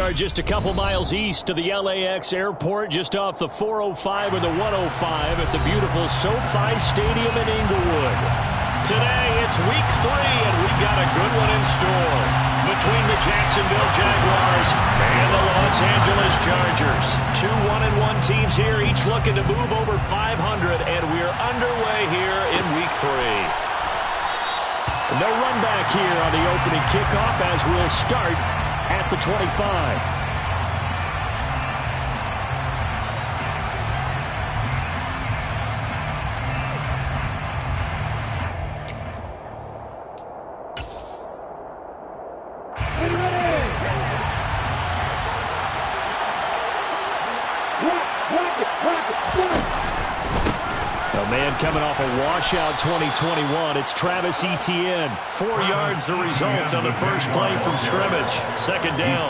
are just a couple miles east of the LAX airport, just off the 405 or the 105 at the beautiful SoFi Stadium in Inglewood. Today, it's week 3, and we've got a good one in store between the Jacksonville Jaguars and the Los Angeles Chargers. Two 1-1 teams here, each looking to move over 500, and we're underway here in week 3. No run back here on the opening kickoff as we'll start at the 25. Coming off a washout 2021, it's Travis Etienne. 4 yards the result on the first play from scrimmage. Second down.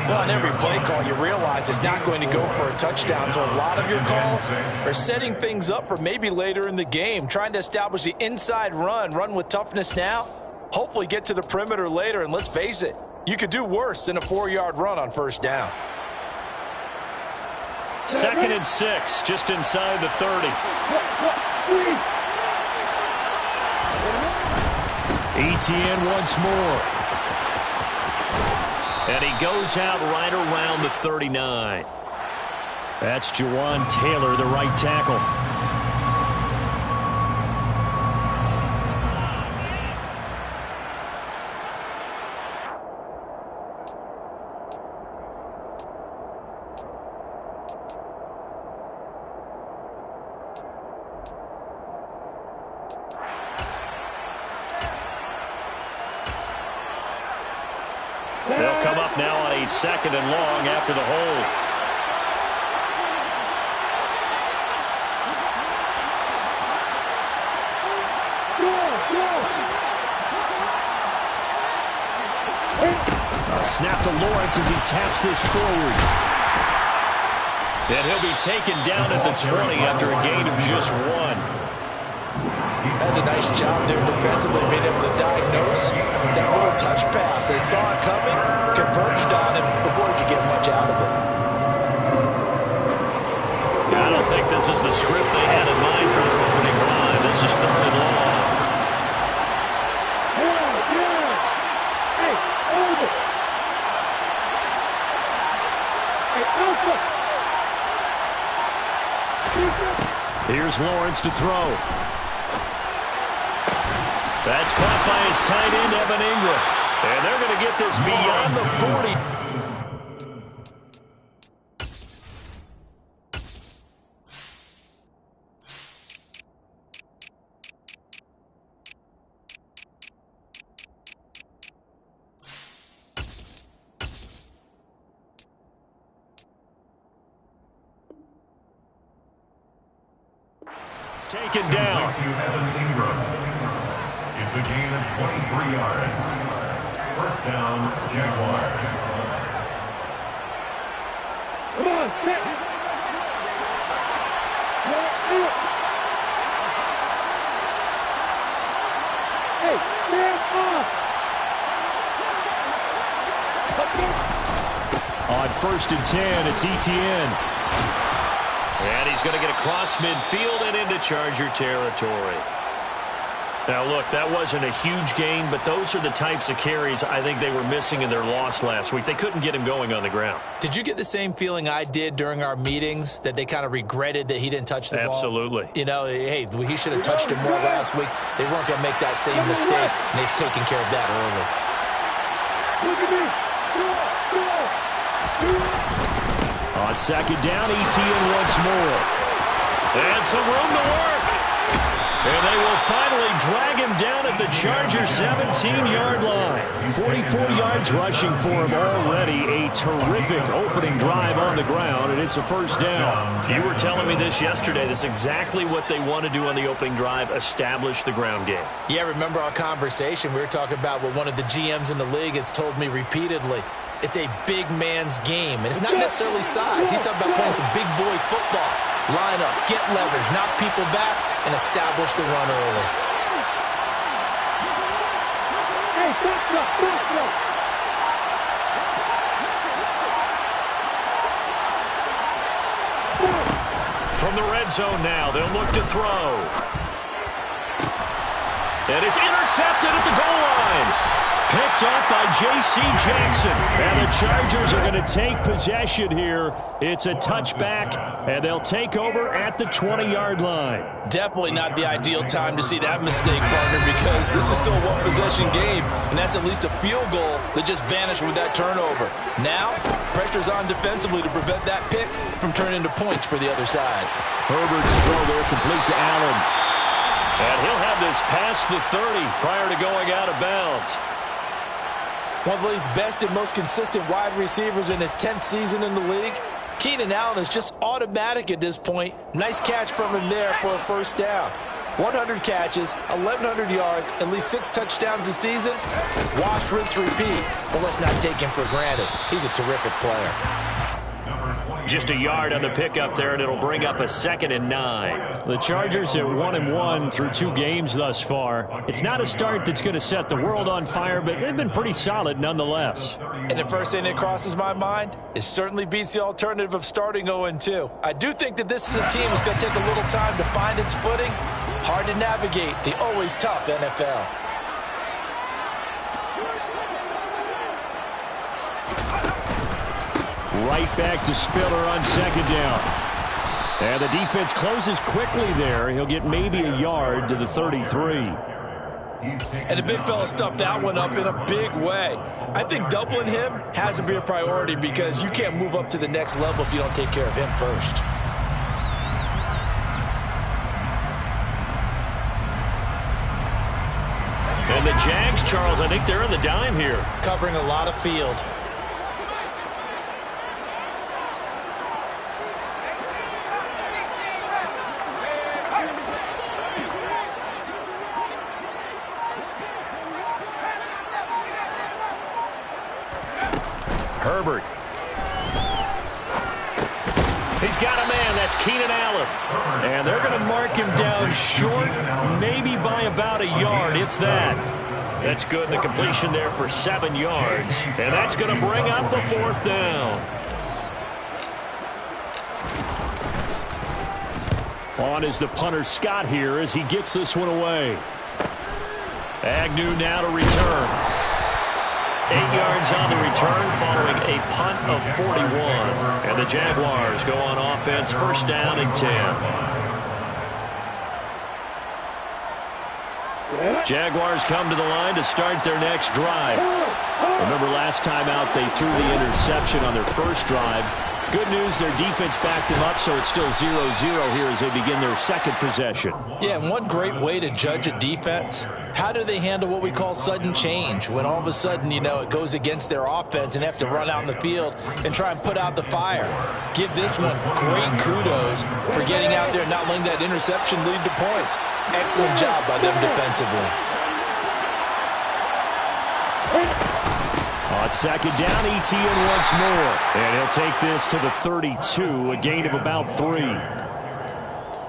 Well, on every play call, you realize it's not going to go for a touchdown, so a lot of your calls are setting things up for maybe later in the game, trying to establish the inside run with toughness now, hopefully get to the perimeter later, and let's face it, you could do worse than a 4-yard run on first down. 2nd and 6, just inside the 30. Etienne once more. And he goes out right around the 39. That's Jawan Taylor, the right tackle. They'll come up now on a 2nd and long after the hold. A snap to Lawrence as he taps this forward. And he'll be taken down at the 20 after a gain of just 1. That's a nice job there defensively, being able to diagnose that little touch pass. They saw it coming, converged on him before he could get much out of it. I don't think this is the script they had in mind for their opening drive. This is 3rd and long. Here's Lawrence to throw. That's caught by his tight end, Evan Ingram. And they're going to get this beyond the 40. It's taken down. It's a gain of 23 yards. First down, Jaguars. Come on, sit. Hey, stand off. On 1st and 10, it's Etienne. And he's going to get across midfield and into Charger territory. Now, look, that wasn't a huge gain, but those are the types of carries I think they were missing in their loss last week. They couldn't get him going on the ground. Did you get the same feeling I did during our meetings, that they kind of regretted that he didn't touch the ball? Absolutely. You know, hey, he should have touched it more last week. They weren't going to make that same mistake, and they've taken care of that early. Look at me. On 2nd down, Etienne once more. And some room to work. And they will finally drag him down at the Chargers' 17-yard line. 44 yards rushing for him already. A terrific opening drive on the ground, and it's a first down. You were telling me this yesterday. That's exactly what they want to do on the opening drive, establish the ground game. Yeah, remember our conversation? We were talking about what one of the GMs in the league has told me repeatedly. It's a big man's game, and it's not necessarily size. He's talking about playing some big boy football. Line up, get leverage, knock people back, and establish the run early. Hey, From the red zone now, they'll look to throw. And it's intercepted at the goal line. Picked up by J.C. Jackson. And the Chargers are going to take possession here. It's a touchback, and they'll take over at the 20-yard line. Definitely not the ideal time to see that mistake, partner, because this is still a one-possession game, and that's at least a field goal that just vanished with that turnover. Now, pressure's on defensively to prevent that pick from turning into points for the other side. Herbert's throw there complete to Allen. And he'll have this past the 30 prior to going out of bounds. One of the league's best and most consistent wide receivers in his 10th season in the league. Keenan Allen is just automatic at this point. Nice catch from him there for a first down. 100 catches, 1,100 yards, at least 6 touchdowns a season. Wash, rinse, repeat. But let's not take him for granted. He's a terrific player. Just a yard on the pickup there, and it'll bring up a 2nd and 9. The Chargers are 1-1 through 2 games thus far. It's not a start that's going to set the world on fire, but they've been pretty solid nonetheless. And the first thing that crosses my mind, it certainly beats the alternative of starting 0-2. I do think that this is a team that's going to take a little time to find its footing. Hard to navigate the always tough NFL. Right back to Spiller on 2nd down. And the defense closes quickly there. He'll get maybe a yard to the 33. And the big fella stuffed that one up in a big way. I think doubling him has to be a priority because you can't move up to the next level if you don't take care of him first. And the Jags, Charles, I think they're in the dime here. Covering a lot of field. Herbert. He's got a man. That's Keenan Allen. And they're going to mark him down short, maybe by about a yard, if that. That's good. The completion there for 7 yards. And that's going to bring up the 4th down. On is the punter Scott here as he gets this one away. Agnew now to return. 8 yards on the return following a punt of 41. And the Jaguars go on offense, 1st down and 10. Jaguars come to the line to start their next drive. Remember last time out they threw the interception on their first drive. Good news, their defense backed him up, so it's still 0-0 here as they begin their 2nd possession. Yeah, and one great way to judge a defense, how do they handle what we call sudden change? When all of a sudden, you know, it goes against their offense and they have to run out in the field and try and put out the fire. Give this one great kudos for getting out there and not letting that interception lead to points. Excellent job by them defensively. On 2nd down, Etienne once more. And he'll take this to the 32, a gain of about 3.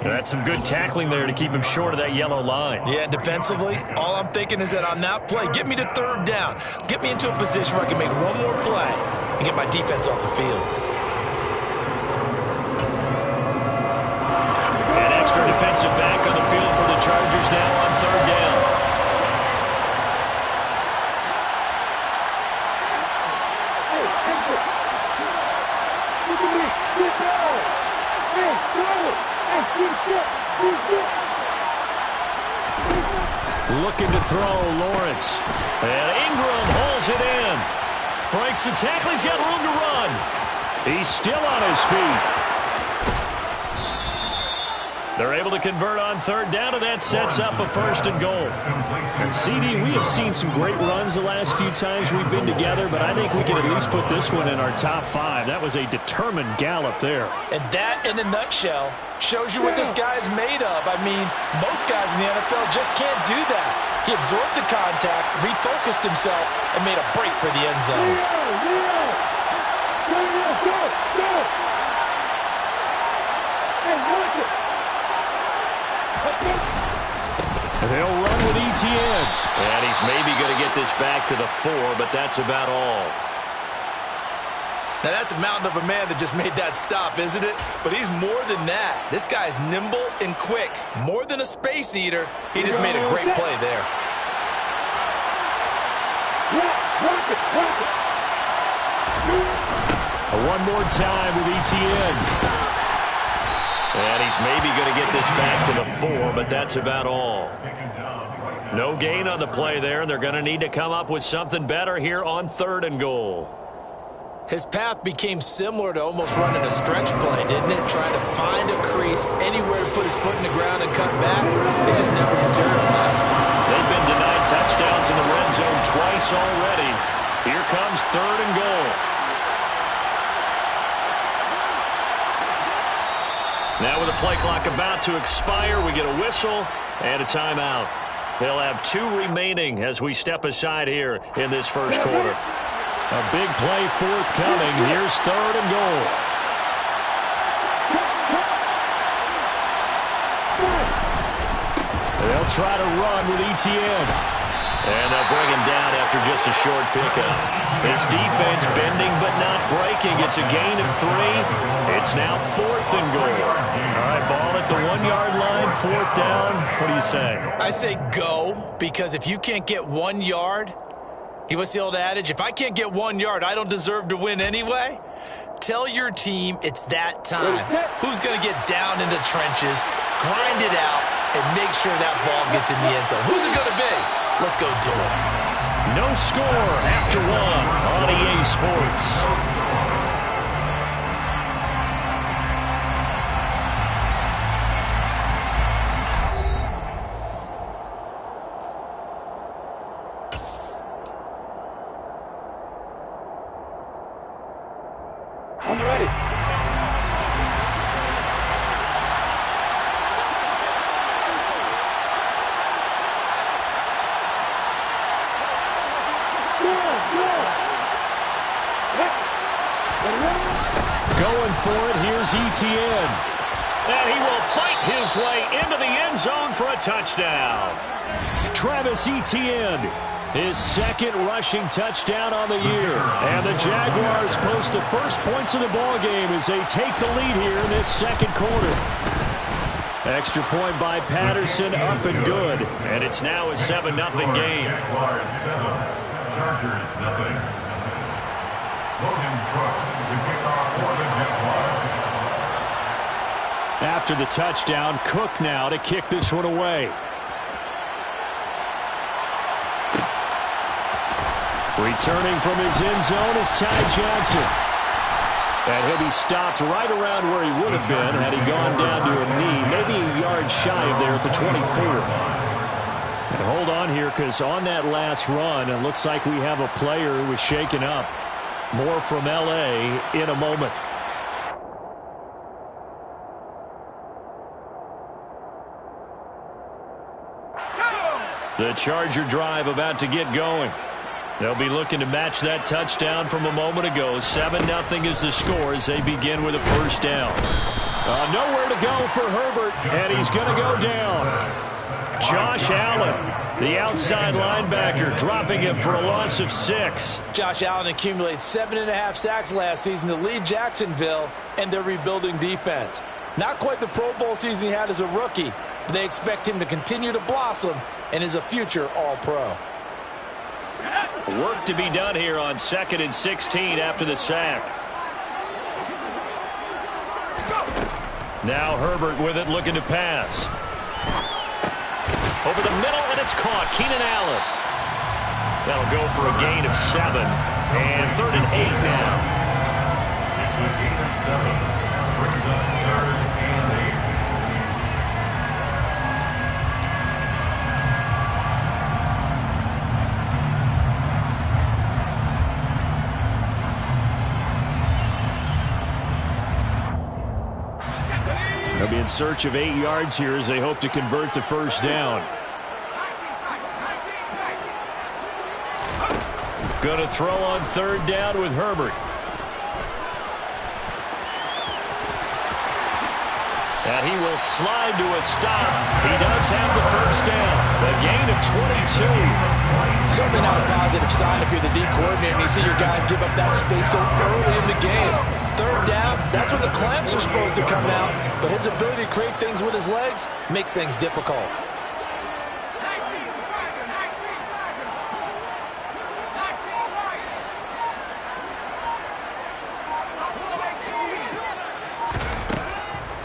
That's some good tackling there to keep him short of that yellow line. Yeah, and defensively, all I'm thinking is that on that play, get me to 3rd down. Get me into a position where I can make one more play and get my defense off the field. An extra defensive back on the field for the Chargers now on 3rd down. Looking to throw, Lawrence. And Ingram holds it in. Breaks the tackle. He's got room to run. He's still on his feet. They're able to convert on 3rd down, and that sets up a 1st and goal. And CD, we have seen some great runs the last few times we've been together, but I think we can at least put this one in our top 5. That was a determined gallop there. And that, in a nutshell, shows you what this guy is made of. I mean, most guys in the NFL just can't do that. He absorbed the contact, refocused himself, and made a break for the end zone. They'll run with Etienne. And he's maybe going to get this back to the 4, but that's about all. Now, that's a mountain of a man that just made that stop, isn't it? But he's more than that. This guy's nimble and quick. More than a space eater, he just made a great play there. One more time with ETN. And he's maybe going to get this back to the 4, but that's about all. No gain on the play there. They're going to need to come up with something better here on 3rd and goal. His path became similar to almost running a stretch play, didn't it? Trying to find a crease, anywhere to put his foot in the ground and cut back. It just never materialized. They've been denied touchdowns in the red zone twice already. Here comes 3rd and goal. Now with the play clock about to expire, we get a whistle and a timeout. They'll have 2 remaining as we step aside here in this first quarter. A big play forthcoming. Here's 3rd and goal. They'll try to run with ETN. And they'll bring him down after just a short pickup. This defense bending but not breaking. It's a gain of 3. It's now 4th and goal. All right, ball at the 1-yard line, 4th down. What do you say? I say go, because if you can't get 1 yard, what's the old adage? If I can't get 1 yard, I don't deserve to win anyway. Tell your team it's that time. Who's going to get down into the trenches, grind it out, and make sure that ball gets in the end zone? Who's it going to be? Let's go do it. No score after 1 on EA Sports. I'm ready. Going for it, here's ETN. And he will fight his way into the end zone for a touchdown. Travis Etienne, his 2nd rushing touchdown on the year. And the Jaguars post the first points of the ball game as they take the lead here in this 2nd quarter. Extra point by Patterson, up and good. And it's now a 7-0 game. Jaguars 7, Chargers nothing. Logan Cook to kick off for the Jaguars. After the touchdown, Cook now to kick this one away. Returning from his end zone is Ty Johnson. And he'll be stopped right around where he would have been had he gone down to a knee, maybe a yard shy of there at the 24. And hold on here, because on that last run, it looks like we have a player who was shaken up. More from L.A. in a moment. The Charger drive about to get going. They'll be looking to match that touchdown from a moment ago. 7-0 is the score as they begin with a first down. Nowhere to go for Herbert, and he's going to go down. Josh Allen, the outside linebacker, dropping him for a loss of 6. Josh Allen accumulated 7.5 sacks last season to lead Jacksonville and their rebuilding defense. Not quite the Pro Bowl season he had as a rookie, but they expect him to continue to blossom and is a future All-Pro. Work to be done here on 2nd and 16 after the sack. Now Herbert with it, looking to pass. Over the middle, and it's caught. Keenan Allen. That'll go for a gain of 7. And 3rd and 8 now. It's a gain of 7. Brings up 3rd and 8. They'll be in search of 8 yards here as they hope to convert the first down. Going to throw on 3rd down with Herbert. And he will slide to a stop. He does have the first down. A gain of 22. Certainly not a positive sign if you're the D coordinator and you see your guys give up that space so early in the game. Third down, that's when the clamps are supposed to come out, but his ability to create things with his legs makes things difficult.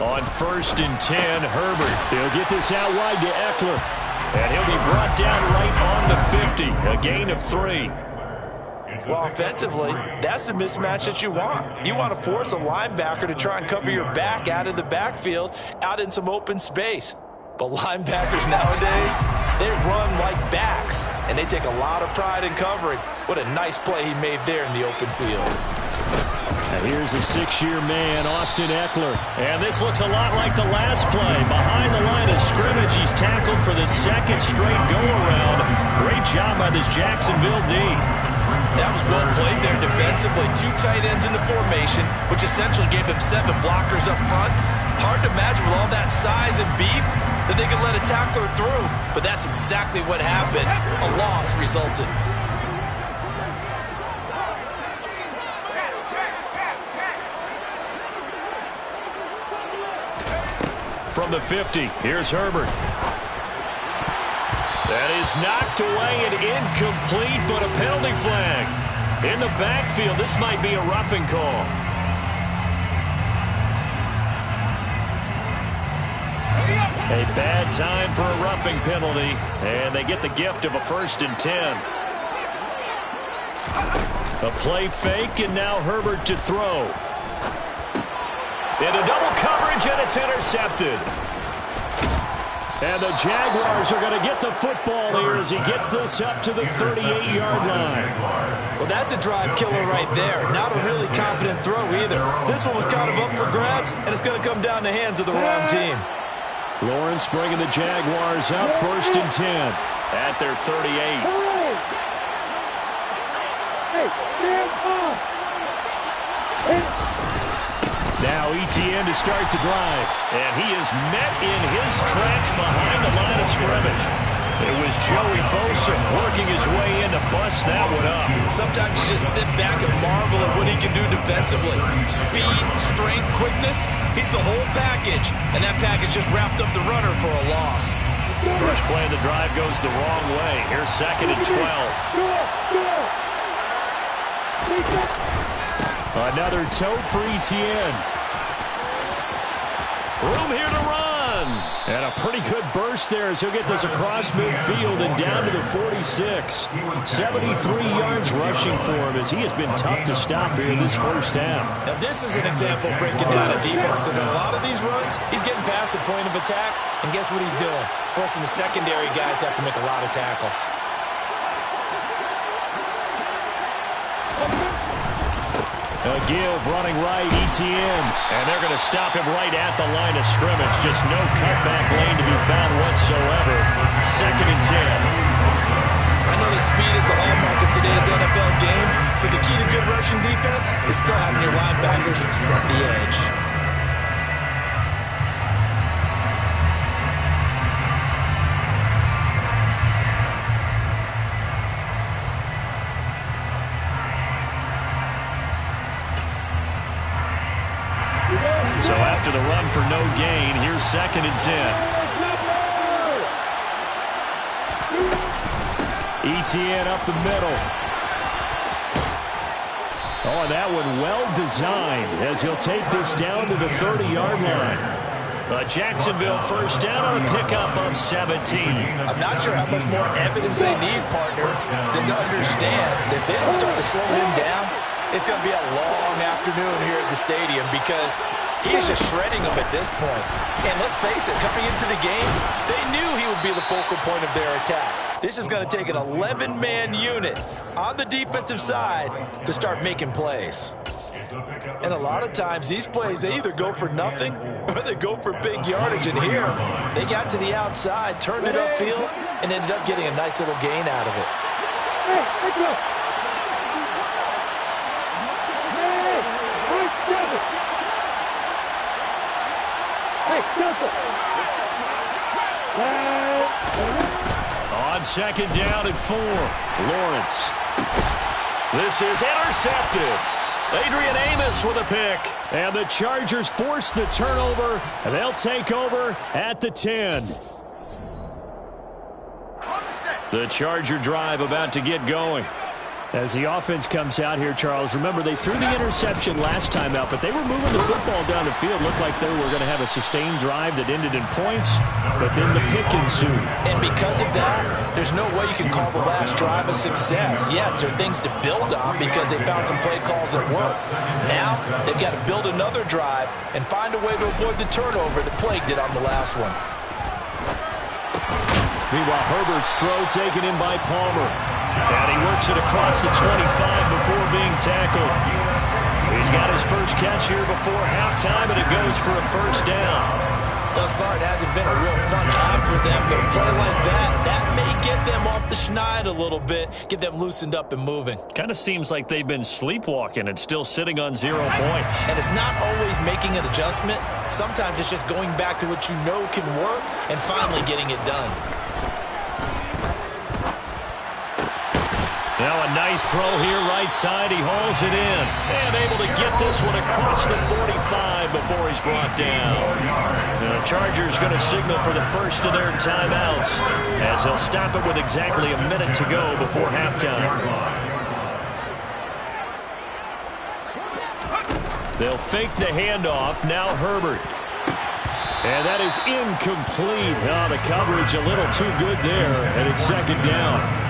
On 1st and 10, Herbert. They'll get this out wide to Eckler. And he'll be brought down right on the 50. A gain of 3. Well, offensively, that's the mismatch that you want. You want to force a linebacker to try and cover your back out of the backfield, out in some open space. But linebackers nowadays, they run like backs, and they take a lot of pride in covering. What a nice play he made there in the open field. Now here's the 6-year man, Austin Eckler. And this looks a lot like the last play. Behind the line of scrimmage, he's tackled for the second straight go-around. Great job by this Jacksonville D. That was well played there defensively. 2 tight ends in the formation, which essentially gave them 7 blockers up front. Hard to imagine with all that size and beef that they could let a tackler through. But that's exactly what happened. A loss resulted. From the 50, here's Herbert. That is knocked away and incomplete, but a penalty flag. In the backfield, this might be a roughing call. A bad time for a roughing penalty, and they get the gift of a 1st and 10. A play fake, and now Herbert to throw. Into double coverage, and it's intercepted. And the Jaguars are going to get the football here as he gets this up to the 38-yard line. Well, that's a drive killer right there. Not a really confident throw either. This one was kind of up for grabs, and it's going to come down the hands of the wrong team. Lawrence bringing the Jaguars up 1st and 10 at their 38. Now ETN to start the drive, and he is met in his tracks behind the line of scrimmage. It was Joey Bosa working his way in to bust that one up. Sometimes you just sit back and marvel at what he can do defensively. Speed, strength, quickness, he's the whole package, and that package just wrapped up the runner for a loss. First play of the drive goes the wrong way. Here's 2nd and 12. Another tote for ETN. Room here to run. And a pretty good burst there as he'll get this across midfield and down to the 46. 73 yards rushing for him as he has been tough to stop here in this first half. Now this is an example of breaking down a defense, because in a lot of these runs, he's getting past the point of attack, and guess what he's doing? Forcing the secondary guys to have to make a lot of tackles. A give running right, ETN. And they're going to stop him right at the line of scrimmage. Just no cutback lane to be found whatsoever. 2nd and 10. I know the speed is the hallmark of today's NFL game, but the key to good rushing defense is still having your linebackers set the edge. So after the run for no gain, here's 2nd and 10. ETN up the middle. Oh, and that one well designed as he'll take this down to the 30-yard line. Jacksonville first down on a pickup of 17. I'm not sure how much more evidence they need, partner, than to understand that if they don't start to slow him down, it's going to be a long afternoon here at the stadium, because he is just shredding them at this point. And let's face it, coming into the game, they knew he would be the focal point of their attack. This is going to take an 11-man unit on the defensive side to start making plays. And a lot of times, these plays, they either go for nothing or they go for big yardage. And here, they got to the outside, turned it upfield, and ended up getting a nice little gain out of it. On on second down and 4. Lawrence. This is intercepted. Adrian Amos with a pick. And the Chargers force the turnover. And they'll take over at the 10. The Charger drive about to get going. As the offense comes out here, Charles, remember they threw the interception last time out, but they were moving the football down the field. Looked like they were going to have a sustained drive that ended in points, but then the pick ensued. And because of that, there's no way you can call the last drive a success. Yes, there are things to build on because they found some play calls that work. Now, they've got to build another drive and find a way to avoid the turnover that plagued it on the last one. Meanwhile, Herbert's throw taken in by Palmer. And he works it across the 25 before being tackled. He's got his first catch here before halftime, and it goes for a first down. Thus far, it hasn't been a real fun half for them, but a play like that may get them off the schneid a little bit, get them loosened up and moving. Kind of seems like they've been sleepwalking and still sitting on 0 points. And it's not always making an adjustment. Sometimes it's just going back to what you know can work and finally getting it done. Now a nice throw here right side. He hauls it in. And able to get this one across the 45 before he's brought down. The Chargers going to signal for the first of their timeouts as they'll stop it with exactly a minute to go before halftime. They'll fake the handoff. Now Herbert. And that is incomplete. Oh, the coverage a little too good there. And it's second down.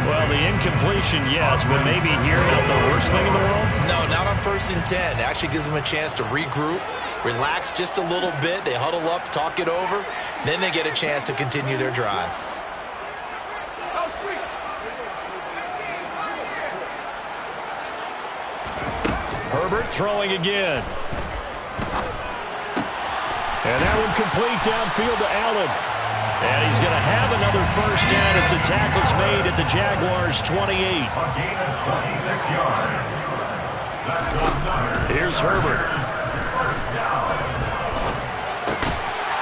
Well, the incompletion, yes, but maybe here not the worst thing in the world? No, not on 1st and 10. It actually gives them a chance to regroup, relax just a little bit. They huddle up, talk it over. Then they get a chance to continue their drive. Herbert throwing again. And that one complete downfield to Allen. And he's going to have another first down as the tackle's made at the Jaguars' 28. A gain of 26 yards. That's another. Here's Herbert. First down.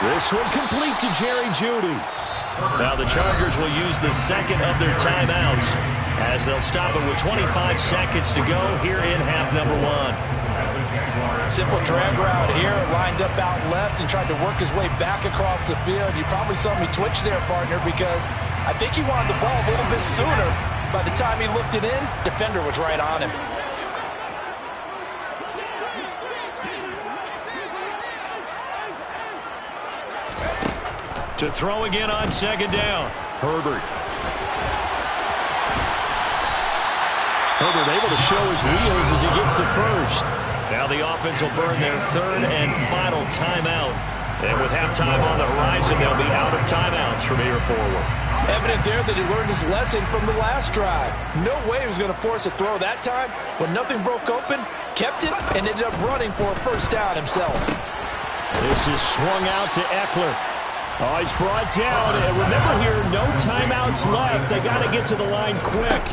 This one complete to Jerry Jeudy. Now the Chargers will use the second of their timeouts as they'll stop it with 25 seconds to go here in half number 1. Simple drag route here, lined up out left and tried to work his way back across the field. You probably saw me twitch there, partner, because I think he wanted the ball a little bit sooner. By the time he looked it in, defender was right on him. To throw again on second down, Herbert. Herbert able to show his wheels as he gets the first. Now the offense will burn their third and final timeout. And with halftime on the horizon, they'll be out of timeouts from here forward. Evident there that he learned his lesson from the last drive. No way he was going to force a throw that time. When nothing broke open, kept it, and ended up running for a first down himself. This is swung out to Eckler. Oh, he's brought down. And remember here, no timeouts left. They got to get to the line quick.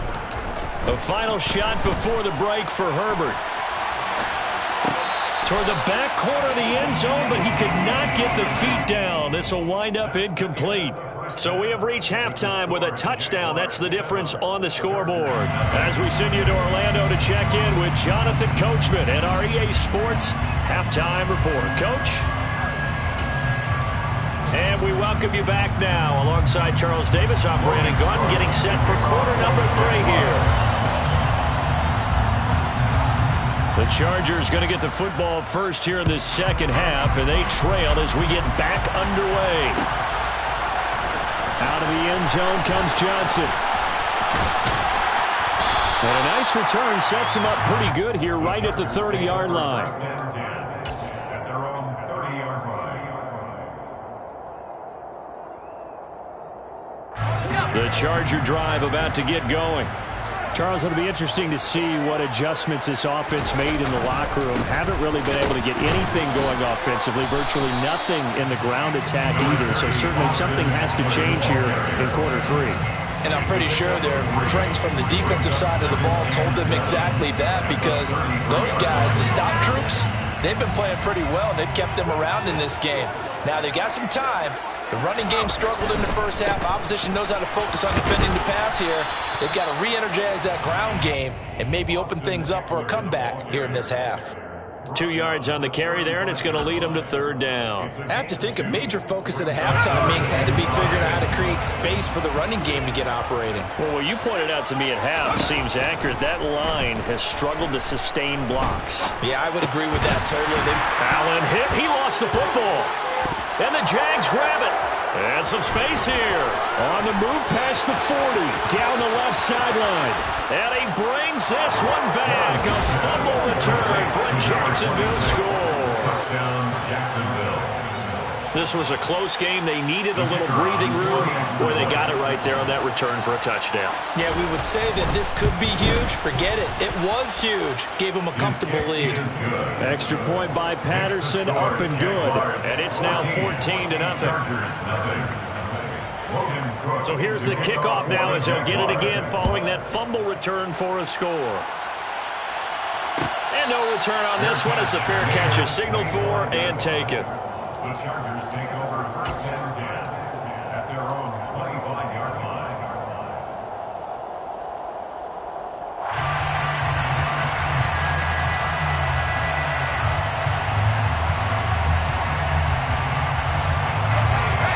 A final shot before the break for Herbert. Toward the back corner of the end zone, but he could not get the feet down. This will wind up incomplete. So we have reached halftime with a touchdown. That's the difference on the scoreboard. As we send you to Orlando to check in with Jonathan Coachman and our EA Sports Halftime Report. Coach? And we welcome you back now. Alongside Charles Davis, I'm Brandon Gaudin, getting set for quarter number 3 here. The Chargers going to get the football first here in this second half, and they trail as we get back underway. Out of the end zone comes Johnson. And a nice return sets him up pretty good here right at the 30-yard line. At their own 30-yard line. The Charger drive about to get going. Charles, it'll be interesting to see what adjustments this offense made in the locker room. Haven't really been able to get anything going offensively, virtually nothing in the ground attack either. So certainly something has to change here in quarter 3. And I'm pretty sure their friends from the defensive side of the ball told them exactly that, because those guys, the stop troops, they've been playing pretty well, and they've kept them around in this game. Now, they've got some time, The running game struggled in the first half. Opposition knows how to focus on defending the pass here. They've got to re-energize that ground game and maybe open things up for a comeback here in this half. 2 yards on the carry there, and it's going to lead them to third down. I have to think a major focus of the halftime meetings had to be figuring out how to create space for the running game to get operating. Well, what you pointed out to me at half seems accurate. That line has struggled to sustain blocks. Yeah, I would agree with that totally. Allen hit. He lost the football. And the Jags grab it. And some space here. On the move past the 40. Down the left sideline. And he brings this one back. A fumble return for a Jacksonville score. Touchdown, Jacksonville. This was a close game. They needed a little breathing room, where they got it right there on that return for a touchdown. Yeah, we would say that this could be huge. Forget it. It was huge. Gave them a comfortable lead. Extra point by Patterson, up and good. And it's now 14-0. So here's the kickoff now as they'll get it again following that fumble return for a score. And no return on this one as the fair catch is signaled for and taken. The Chargers take over first and 10 at their own 25-yard line.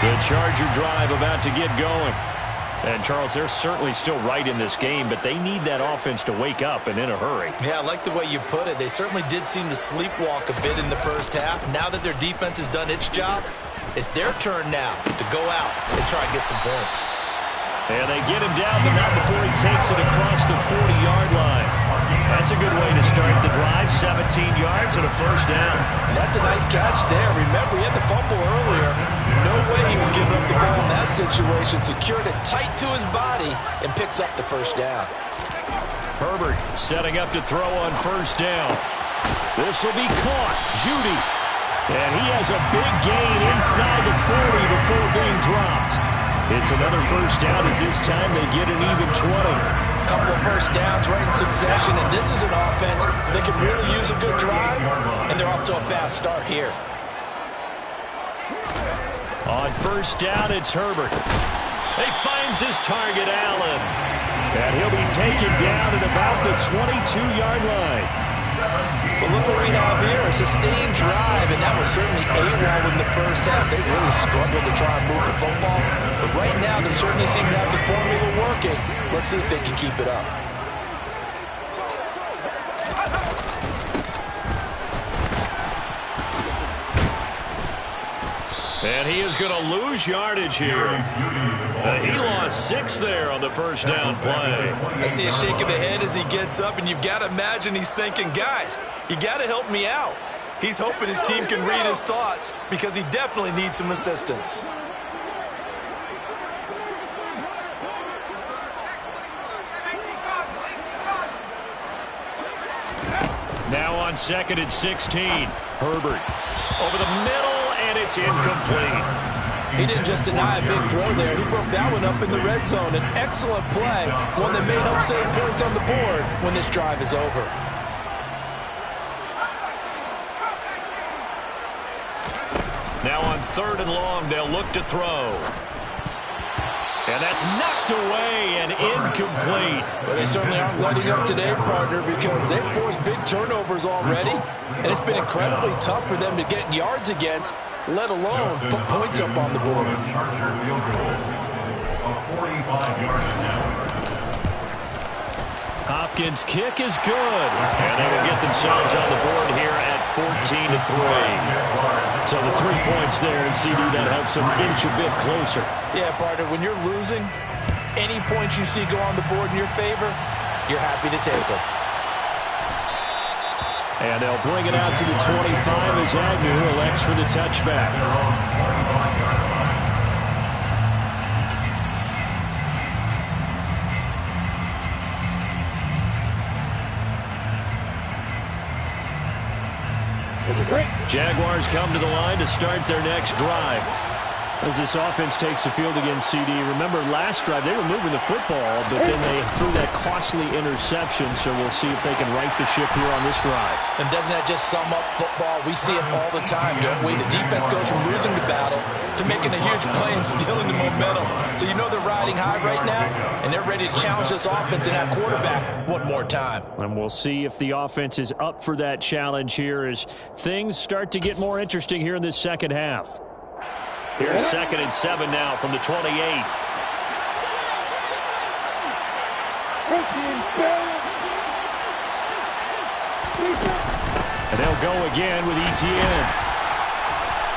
The Charger drive about to get going. And, Charles, they're certainly still right in this game, but they need that offense to wake up and in a hurry. Yeah, I like the way you put it. They certainly did seem to sleepwalk a bit in the first half. Now that their defense has done its job, it's their turn now to go out and try and get some points. And they get him down, but not before he takes it across the 40-yard line. That's a good way to start the drive. 17 yards and a first down. That's a nice catch there. Remember, he had the fumble earlier. No way he was giving up the ball in that situation. Secured it tight to his body and picks up the first down. Herbert setting up to throw on first down. This will be caught. Judy. And he has a big gain inside the 40 before being dropped. It's another first down as this time they get an even 20. Couple of first downs right in succession, and this is an offense that can really use a good drive, and they're off to a fast start here. On first down, it's Herbert. He finds his target, Allen. And he'll be taken down at about the 22-yard line. But look what we have here, a sustained drive, and that was certainly AWOL in the first half. They really struggled to try and move the football. But right now, they certainly seem to have the formula working. Let's see if they can keep it up. And he is going to lose yardage here. He lost 6 there on the first down play. I see a shake of the head as he gets up, and you've got to imagine he's thinking, guys, you got to help me out. He's hoping his team can read his thoughts because he definitely needs some assistance. Now on second and 16. Herbert over the middle, and it's incomplete. He didn't just deny a big throw there. He broke that one up in the red zone. An excellent play, one that may help save points on the board when this drive is over. Now on third and long, they'll look to throw. And that's knocked away and incomplete. But they certainly aren't letting up today, partner, because they've forced big turnovers already. And it's been incredibly tough for them to get yards against, let alone put points up on the board. Charger field goal. A 45-yard now. Hopkins' kick is good. And they will get themselves on the board here at 14-3. So the 3 points there, and CD, that helps them inch a bit closer. Yeah, partner, when you're losing, any points you see go on the board in your favor, you're happy to take them. And they'll bring it out to the 25 as Agnew elects for the touchback. Jaguars come to the line to start their next drive. As this offense takes the field against CD, remember last drive they were moving the football, but then they threw that costly interception, so we'll see if they can right the ship here on this drive. And doesn't that just sum up football? We see it all the time, don't we? The defense goes from losing the battle to making a huge play and stealing the momentum. So you know they're riding high right now, and they're ready to challenge this offense and that quarterback one more time. And we'll see if the offense is up for that challenge here as things start to get more interesting here in this second half. Here's 2nd and 7 now from the 28. And they'll go again with Etienne.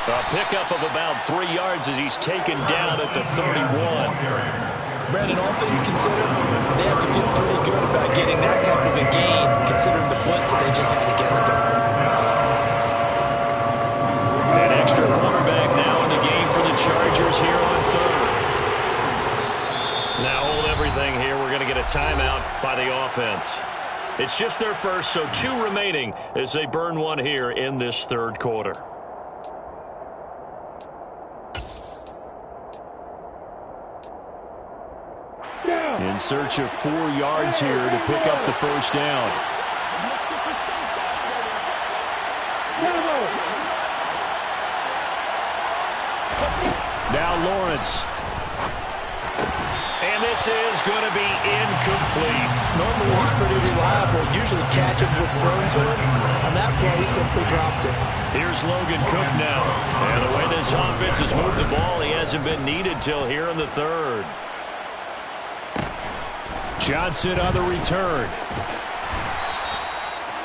A pickup of about 3 yards as he's taken down at the 31. Brandon, all things considered, they have to feel pretty good about getting that type of a gain, considering the blitz that they just had against them. An extra cornerback now in the game for the Chargers here on 3rd. Now hold everything here. We're going to get a timeout by the offense. It's just their first, so 2 remaining as they burn one here in this 3rd quarter. In search of 4 yards here to pick up the first down. Now Lawrence. And this is going to be incomplete. Normally he's pretty reliable. Usually catches what's thrown to him. On that play, he simply dropped it. Here's Logan Cook now. And the way this offense has moved the ball, he hasn't been needed till here in the 3rd. Johnson on the return.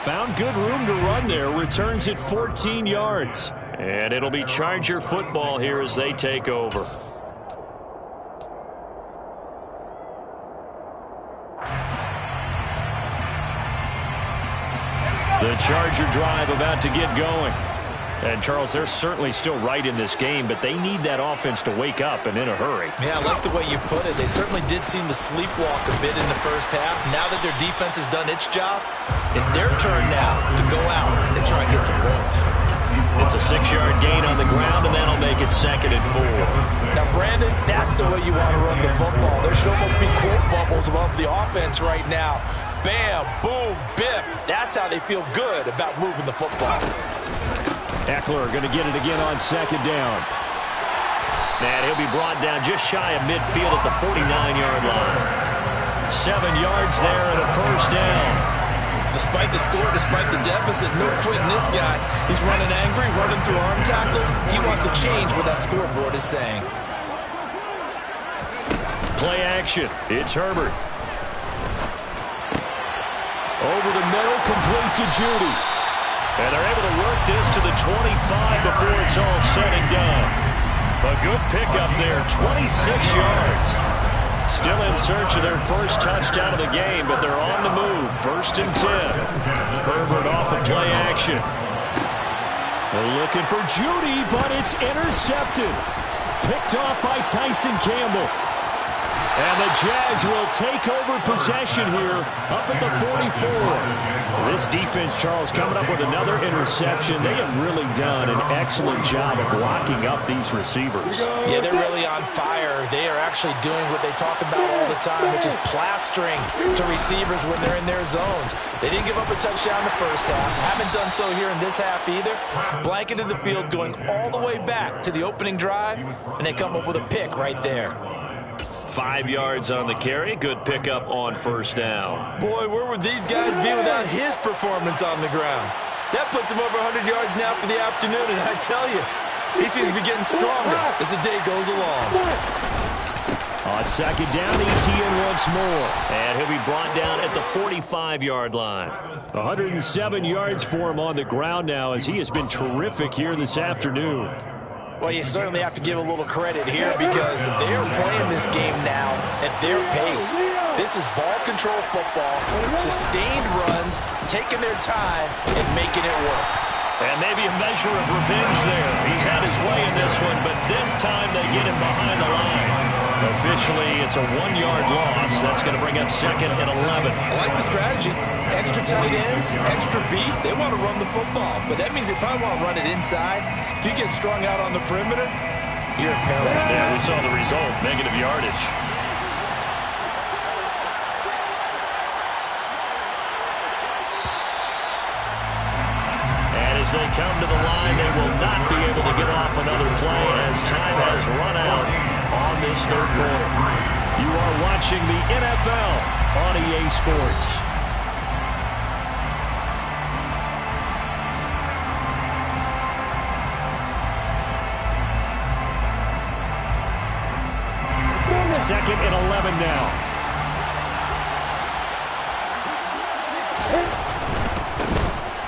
Found good room to run there. Returns at 14 yards. And it'll be Charger football here as they take over. The Charger drive about to get going. And, Charles, they're certainly still right in this game, but they need that offense to wake up and in a hurry. Yeah, I like the way you put it. They certainly did seem to sleepwalk a bit in the first half. Now that their defense has done its job, it's their turn now to go out and try and get some points. It's a 6-yard gain on the ground, and that'll make it 2nd and 4. Now, Brandon, that's the way you want to run the football. There should almost be quote bubbles above the offense right now. Bam, boom, biff. That's how they feel good about moving the football. Eckler going to get it again on 2nd down. And he'll be brought down just shy of midfield at the 49-yard line. 7 yards there and a first down. Despite the score, despite the deficit, no quitting this guy. He's running angry, running through arm tackles. He wants to change what that scoreboard is saying. Play action. It's Herbert. Over the middle, complete to Judy. And they're able to work this to the 25 before it's all said and done. A good pickup there, 26 yards. Still in search of their first touchdown of the game, but they're on the move. 1st and 10. Herbert off of play action. They're looking for Judy, but it's intercepted. Picked off by Tyson Campbell. And the Jags will take over possession here up at the 44. This defense, Charles, coming up with another interception. They have really done an excellent job of locking up these receivers. Yeah, they're really on fire. They are actually doing what they talk about all the time, which is plastering to receivers when they're in their zones. They didn't give up a touchdown in the first half. Haven't done so here in this half either. Blanketed the field going all the way back to the opening drive, and they come up with a pick right there. 5 yards on the carry. Good pickup on first down. Boy, where would these guys be without his performance on the ground? That puts him over 100 yards now for the afternoon, and I tell you, he seems to be getting stronger as the day goes along. On 2nd down, Etienne once more. And he'll be brought down at the 45-yard line. 107 yards for him on the ground now as he has been terrific here this afternoon. Well, you certainly have to give a little credit here because they're playing this game now at their pace. This is ball control football, sustained runs, taking their time, and making it work. And maybe a measure of revenge there. He's had his way in this one, but this time they get him behind the line. Officially, it's a 1-yard loss. That's going to bring up 2nd and 11. I like the strategy. Extra tight ends, extra beef. They want to run the football, but that means they probably want to run it inside. If you get strung out on the perimeter, you're in peril. Yeah, we saw the result, negative yardage. And as they come to the line, they will not be able to get off another play as time has run out on this third quarter. You are watching the NFL on EA Sports. Second and 11 now.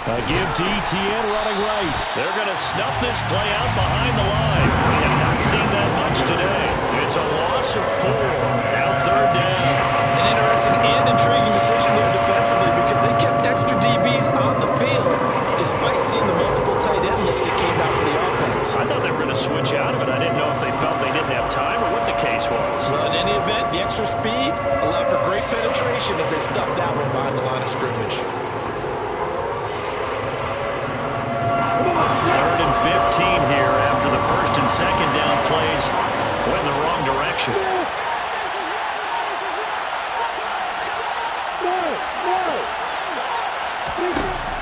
A give to ETN running right. They're going to snuff this play out behind the line. We have not seen that much today. It's a loss of 4. Now third down. An interesting and intriguing decision there defensively because they kept extra DBs on the field despite seeing the multiple tight end look that came out for the offense. I thought they were going to switch out of it. I didn't know if they felt they didn't have time or what the case was. Well, in any event, the extra speed allowed for great penetration as they stuffed that one behind the line of scrimmage. Third and 15 here after the first and second down plays went in the wrong direction.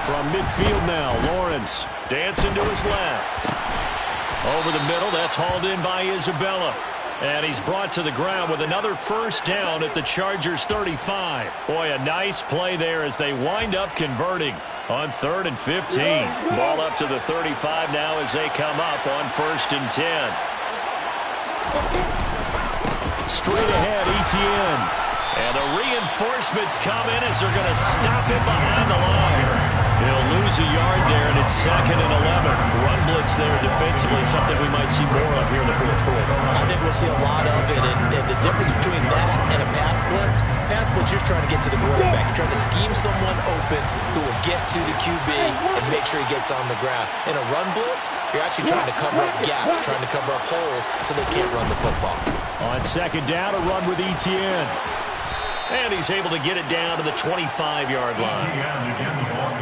From midfield now, Lawrence dancing to his left. Over the middle, that's hauled in by Isabella. And he's brought to the ground with another first down at the Chargers' 35. Boy, a nice play there as they wind up converting on 3rd and 15. Ball up to the 35 now as they come up on 1st and 10. Straight ahead, ETN. And the reinforcements come in as they're going to stop him behind the line. He'll lose a yard there, and it's 2nd and 11. Run blitz there defensively, something we might see more of here in the fourth quarter. I think we'll see a lot of it, and the difference between that and a pass blitz, you're trying to get to the quarterback. You're trying to scheme someone open who will get to the QB and make sure he gets on the ground. In a run blitz, you're actually trying to cover up gaps, trying to cover up holes so they can't run the football. On 2nd down, a run with ETN. And he's able to get it down to the 25-yard line.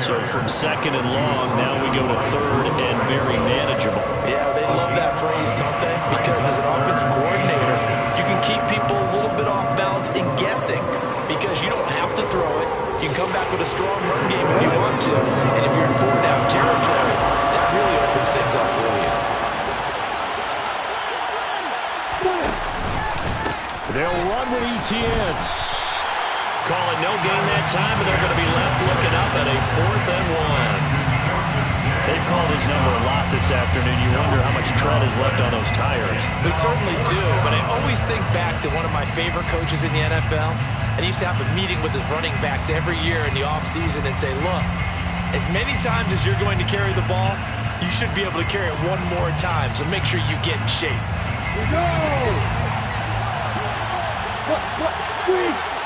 So from 2nd and long, now we go to 3rd and very manageable. Yeah, they love that phrase, don't they? Because as an offensive coordinator, you can keep people a little bit off balance and guessing because you don't have to throw it. You can come back with a strong run game if you want to. And if you're in 4-down territory, that really opens things up for you. They'll run with ETN. Call it no gain that time, and they're going to be left looking up at a 4th and 1. They've called his number a lot this afternoon. You wonder how much tread is left on those tires. We certainly do, but I always think back to one of my favorite coaches in the NFL, and he used to have a meeting with his running backs every year in the offseason and say, look, as many times as you're going to carry the ball, you should be able to carry it one more time, so make sure you get in shape. We go! Squeeze!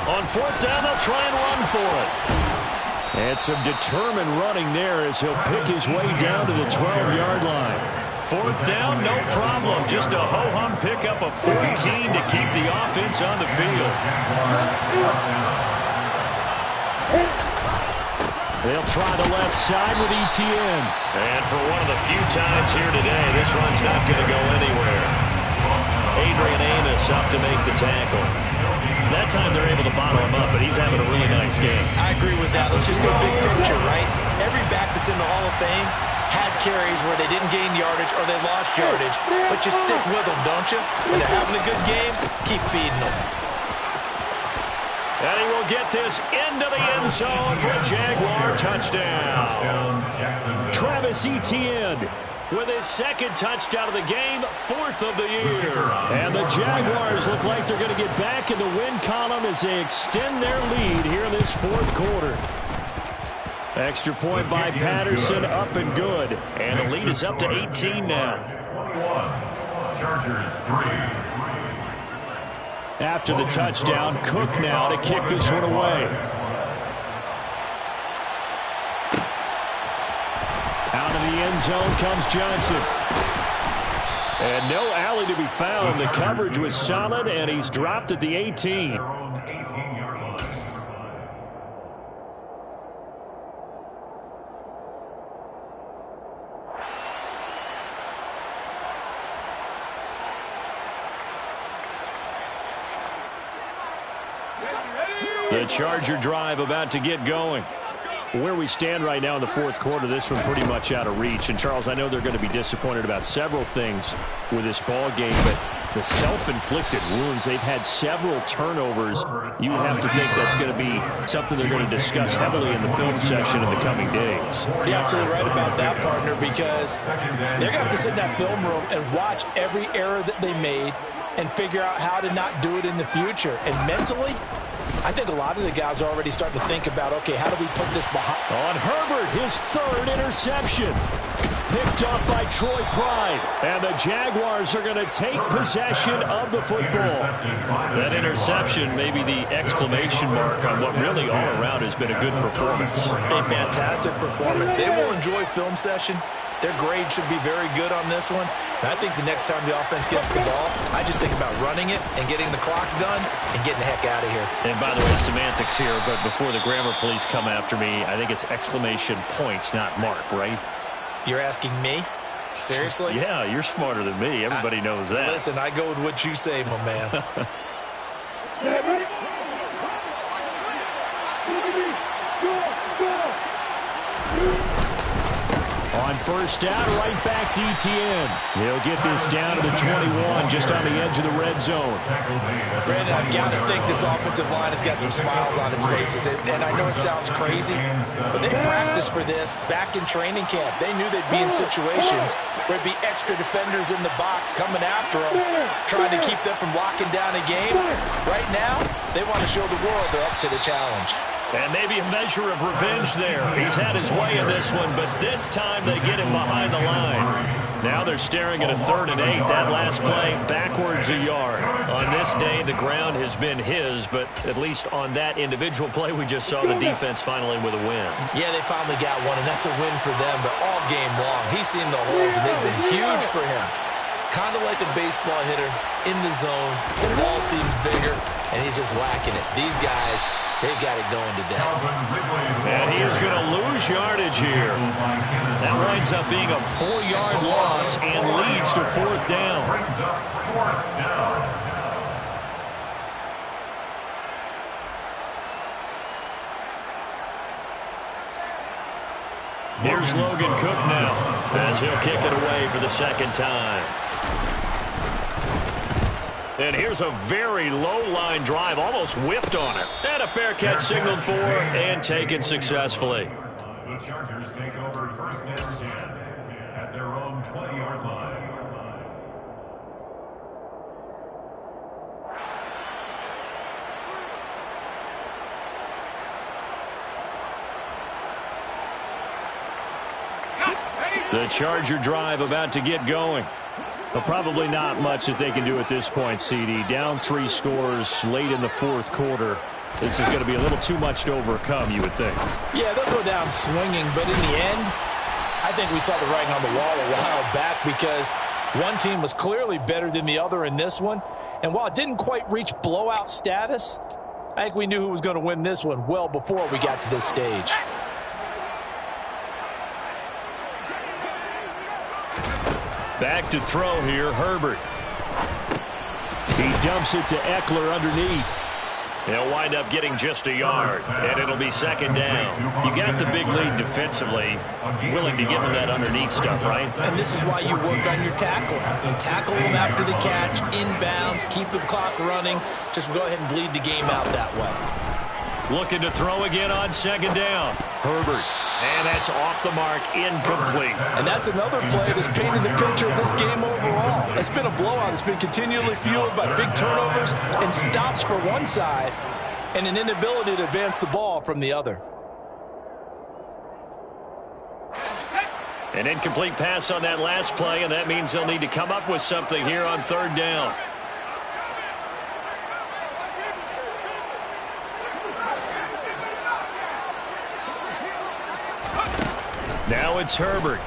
On 4th down, they'll try and run for it. And some determined running there as he'll pick his way down to the 12-yard line. 4th down, no problem. Just a ho-hum pickup of 14 to keep the offense on the field. They'll try the left side with ETN. And for one of the few times here today, this run's not going to go anywhere. Adrian Amos up to make the tackle. That time they're able to bottle him up, but he's having a really nice game. I agree with that. Let's just go big picture, right? Every back that's in the Hall of Fame had carries where they didn't gain yardage or they lost yardage, but you stick with them, don't you? When they're having a good game, keep feeding them. And he will get this into the end zone for a Jaguar touchdown. Travis Etienne with his 2nd touchdown of the game, 4th of the year. And the Jaguars look like they're going to get back in the win column as they extend their lead here in this 4th quarter. Extra point by Patterson, up and good. And the lead is up to 18 now. 21. Chargers 3. After the touchdown, Cook now to kick this one away. Out of the end zone comes Johnson. And no alley to be found. The coverage was solid, and he's dropped at the 18. The Charger drive about to get going. Where we stand right now in the fourth quarter, this one pretty much out of reach. And, Charles, I know they're going to be disappointed about several things with this ball game, but the self-inflicted wounds, they've had several turnovers. You would have to think that's going to be something they're going to discuss heavily in the film session in the coming days. You're absolutely right about that, partner, because they're going to have to sit in that film room and watch every error that they made and figure out how to not do it in the future. And mentally, I think a lot of the guys are already starting to think about, okay, how do we put this behind? On Herbert, his third interception. Picked up by Troy Pride. And the Jaguars are going to take possession of the football. That interception may be the exclamation mark on what really all around has been a good performance. A fantastic performance. They will enjoy film session. Their grade should be very good on this one. And I think the next time the offense gets the ball, I just think about running it and getting the clock done and getting the heck out of here. And by the way, semantics here, but before the grammar police come after me, I think it's exclamation points, not mark, right? You're asking me? Seriously? Yeah, you're smarter than me. Everybody knows that. Listen, I go with what you say, my man. On first down, right back to ETN. He'll get this down to the 21, just on the edge of the red zone. Brandon, I've got to think this offensive line has got some smiles on its faces. And I know it sounds crazy, but they practiced for this back in training camp. They knew they'd be in situations where there'd be extra defenders in the box coming after them, trying to keep them from locking down a game. Right now, they want to show the world they're up to the challenge. And maybe a measure of revenge there. He's had his way in this one, but this time they get him behind the line. Now they're staring at a 3rd and 8. That last play, backwards a yard. On this day, the ground has been his, but at least on that individual play, we just saw the defense finally with a win. Yeah, they finally got one, and that's a win for them, but all game long, he's seen the holes, and they've been huge for him. Kind of like a baseball hitter in the zone, and it all seems bigger, and he's just whacking it. These guys, they've got it going today. And he is going to lose yardage here. That winds up being a 4-yard loss and leads to 4th down. Here's Logan Cook now, as he'll kick it away for the 2nd time. And here's a very low-line drive, almost whiffed on it. And a fair catch signaled for and taken successfully. The Chargers take over 1st and 10 at their own 20-yard line. The Charger drive about to get going. But probably not much that they can do at this point, CD. Down 3 scores late in the 4th quarter. This is going to be a little too much to overcome, you would think. Yeah, they'll go down swinging, but in the end, I think we saw the writing on the wall a while back because one team was clearly better than the other in this one. And while it didn't quite reach blowout status, I think we knew who was going to win this one well before we got to this stage. Back to throw here, Herbert. He dumps it to Eckler underneath. He'll wind up getting just a yard, and it'll be 2nd down. You got the big lead defensively, willing to give him that underneath stuff, right? And this is why you work on your tackling. Tackle them after the catch, inbounds, keep the clock running. Just go ahead and bleed the game out that way. Looking to throw again on 2nd down. Herbert. And that's off the mark, incomplete. And that's another play that's painted the picture of this game overall. It's been a blowout. It's been continually fueled by big turnovers and stops for one side and an inability to advance the ball from the other. An incomplete pass on that last play, and that means they'll need to come up with something here on 3rd down. Now it's Herbert.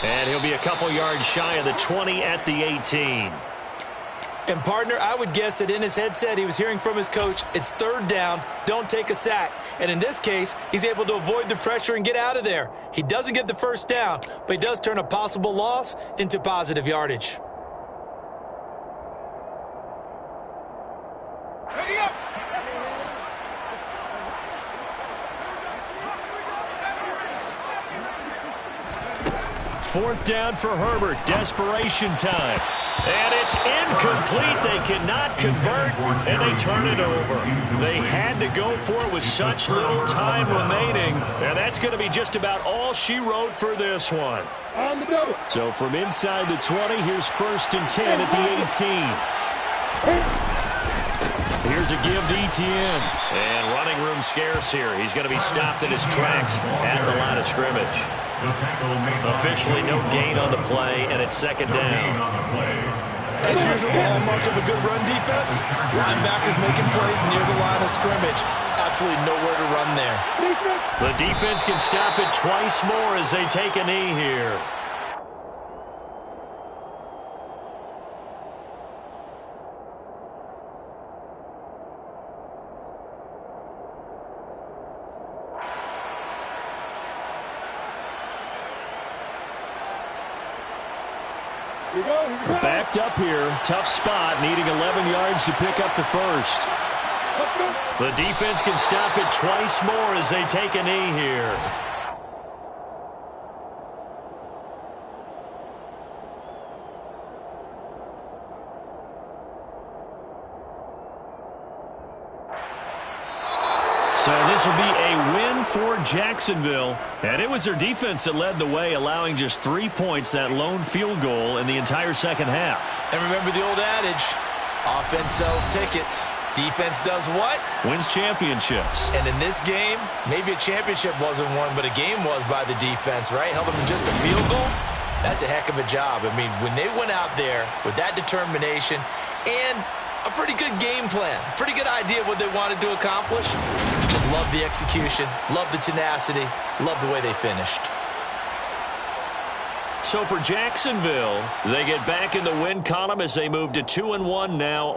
And he'll be a couple yards shy of the 20 at the 18. And, partner, I would guess that in his headset he was hearing from his coach, it's third down, don't take a sack. And in this case, he's able to avoid the pressure and get out of there. He doesn't get the first down, but he does turn a possible loss into positive yardage. Fourth down for Herbert. Desperation time. And it's incomplete. They cannot convert, and they turn it over. They had to go for it with such little time remaining, and that's going to be just about all she wrote for this one. So from inside the 20, here's 1st and 10 at the 18. Here's a give to Etienne. And running room scarce here. He's going to be stopped in his tracks at the line of scrimmage. Officially no gain on the play, and it's 2nd down. As usual, the hallmark of a good run defense, linebackers making plays near the line of scrimmage. Absolutely nowhere to run there. The defense can stop it twice more as they take a knee here. Backed up here, tough spot, needing 11 yards to pick up the first. The defense can stop it twice more as they take a knee here. So this will be a win for Jacksonville. And it was their defense that led the way, allowing just 3 points, that lone field goal in the entire second half. And remember the old adage, offense sells tickets. Defense does what? Wins championships. And in this game, maybe a championship wasn't won, but a game was by the defense, right? Held them in just a field goal. That's a heck of a job. I mean, when they went out there with that determination and a pretty good game plan, pretty good idea of what they wanted to accomplish, just love the execution, love the tenacity, love the way they finished. So for Jacksonville, they get back in the win column as they move to 2-1 now.